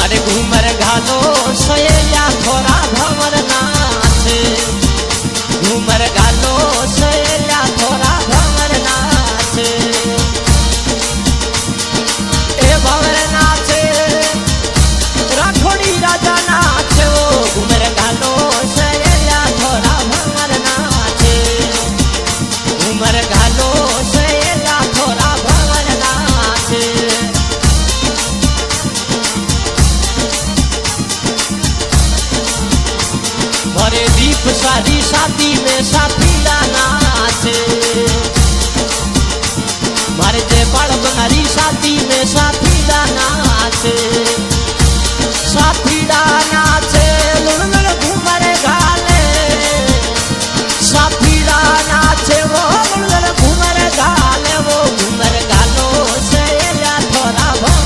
मारे घूमर घालो सहेलिया थोड़ा भंवर नाचे घूमर घालो सहेलिया थोड़ा भंवर नाचे ए भंवर नाचे राठौड़ी राजा नाचे वो घूमर घालो सहेलिया थोड़ा भंवर नाचे घूमर घालो सहेलिया थोड़ा भंवर नाचे मारे दीप सारी शादी में साथीला नाचे मारे जयपाल बनारी शादी में